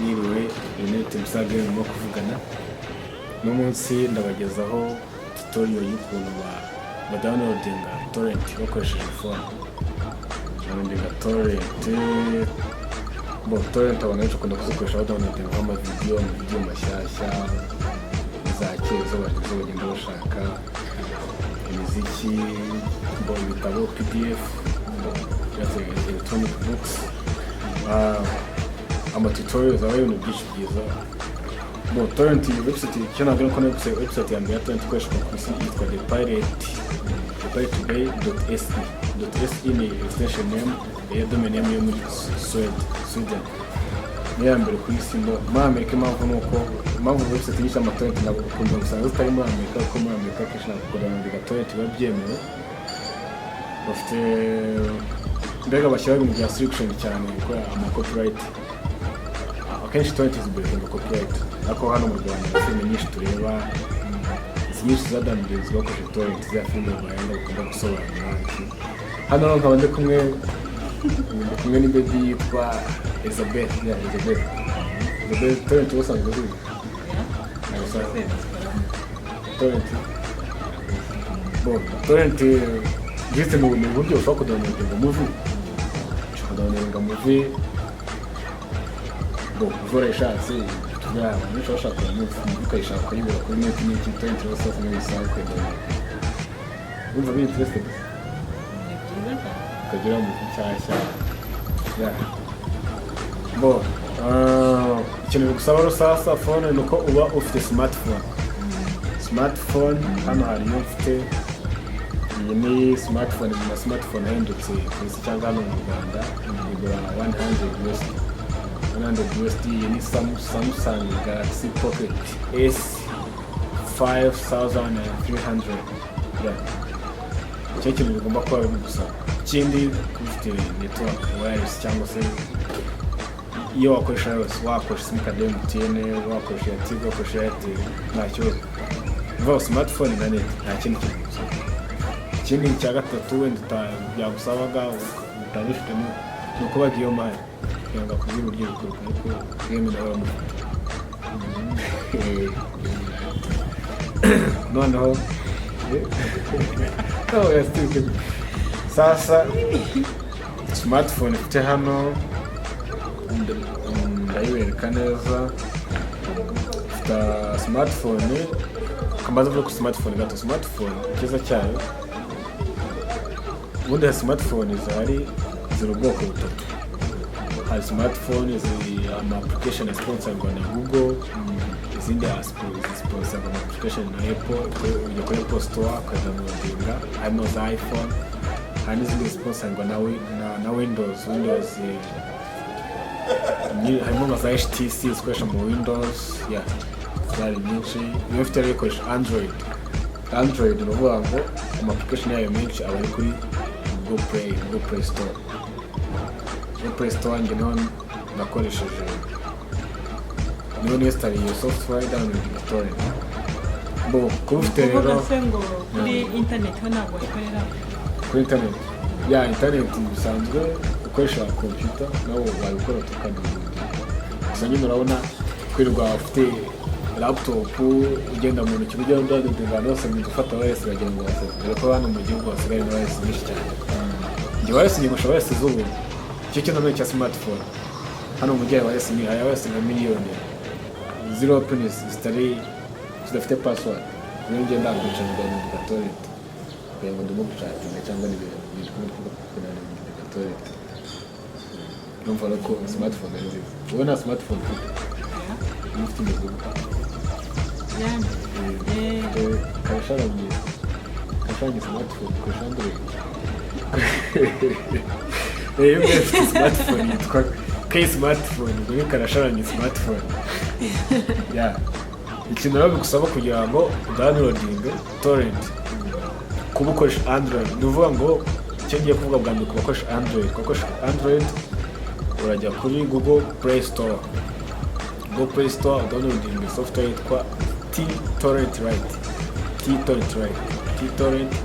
niriwe Internet Musaga irimo kuvugana n'umunsi ndabagezaho tutorial y'ukuntu ba downloadinga torrent bakoresheje fone. Downloadinga torrent abantu benshi bakunda kuzikoresha badownloadinga amavideo mashyashya za kera bagenda bashaka imiziki, ibitabo, PDF, electronic books, amatutorials aba ibintu byinshi byiza. Torrent website icyo nabwira ko website ya mbere ya torrent ikoreshwa ku isi yitwa thepiratebay.se ni extension name ya domain name yo muri Sweden. Niyo mbere ku isi muri Amerika. Impamvu website nyinshi amatorrent ntabwo ukunda gusanga zitari muri Amerika, kuko muri Amerika kenshi ntabwo kudownloadinga torrent biba byemewe. Bafite mbega bashyiraho ibintu bya restriction cyane kuko ama-copyright. Akenshi torrent ziberekinga copyright, ariko hano mu Rwanda filime nyinshi tureba nyinshi zadownloadinze bakoresheje torrent za filime bayenda bakunda gusobanura iki. Hano nkaba ndi kumwe ni baby yitwa Elizabeth. Torrent wasanzwe uzi? Torrent gifite mu buryo ushobora kudownloadinga movie uvura ishatse tugira abantu benshi bashaka ukayishaka kuyibura kuri n'iki torrent rwose n'ibisaha kwegera wumva biri interested ukagira mu nshyashya ikintu bigusaba rero sasa phone ni uko uba ufite smartphone. Hano hari iyo mfite, iyi ni smartphone, mu smartphone ahendutse ku isi cyangwa hano mu Rwanda igura $100. Iyi ni Samsung Galaxy Pocket S5300. Icyo kintu bigomba kuba bigusaba. Ikindi ufite network wireless cyangwa se iyo wakoresha simcard ya MTN, wakoresha Tigo, wakoresha Airtel, ntacyo vuba smartphone na net nta kintu cyose. Ikindi cya gatatu wenda byagusabaga utabifite ni ukubaga iyo mari yanga kugira uburyo bukuru kuko yemwe nawe noneho sasa smartphone ifite hano ndayibereka neza. Ifite smartphone kamaze vuga ku smartphone gato. Smartphone kiza cyayo ubundi ha smartphone ziri ubwoko butatu. Hari smartphone ziri application sponsored na Google, izindi sponsored na application na Apple, ujya kuri Apple Store ukadownloadinga, harimo za iPhone. Hari n'izindi sponsored na Windows harimo nka za HTC zikoresha mu Windows zari nyinshi. Iyo ufite rero ikoresha Android ni ukuvuga ngo ama-application yayo menshi aba ari kuri Google Play Store. Njye niho nakoresheje, niho nestari iyo software downloading torrent. Kuba ufite rero kuri internet ho ntabwo ikorera kuri internet bisanzwe ukoresha computer nawo wabikora tukadownloadinga. Gusa nyine urabona kwirirwa ufite laptop ugenda mu ntoki ujya downloadinga ahantu hose gufata wese bagira ngo dore ko hano mu gihugu hasigaye na wese nyinshi cyane. Njye wese nyigusha wese z'ubu icyo kintu cya smartphone hano mu gihe wese ni aya wese nka miliyoni zero pins zidafite password. Niyo ngenda ndakwica downloadinga torrent kugira ngo ndimo gucatinga cyangwa n'ibintu downloadinga torrent. Numva ko smartphone ari nziza. Wowe nta smartphone ufite? Ufite imeze karasharanye smartphone ukoresha Android. Iyo ufite smartphone yitwa smartphone ubwo ni karasharanye smartphone. Ikintu rero bigusaba kugira ngo downloadinge torrent kuba ukoresha Android. Ni ukuvuga ngo icyo ngiye kuvuga bwa mbere ku bakoresha Android urajya kuri Google Play Store downloading software yitwa torrent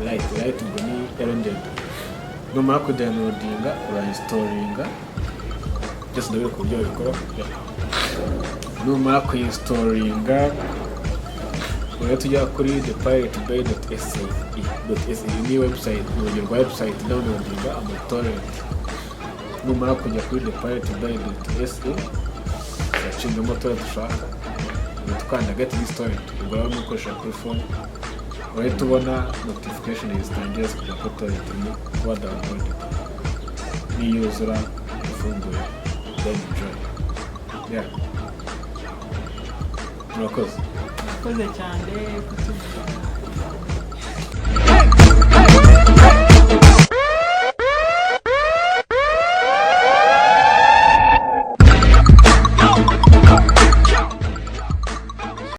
Lite ubwo ni erended. Numara kudownloadinga urainstalinga byose ndabira ku buryo babikora. Numara kuinstoringa rero tujya kuri thepiratebay.se. Ni website, urugero rwa website downloadinga amatorrent. Numara kujya kuri thepiratebay.se uracingamo torrent ushaka, tukanda get this torrent, ubwo rero nukoresha kuri phone urahita ubona notification zitangira zikujya kuri torrent irimo kuba download, niyuzura ifunguye then enjoy. murakoze cyane kutubwira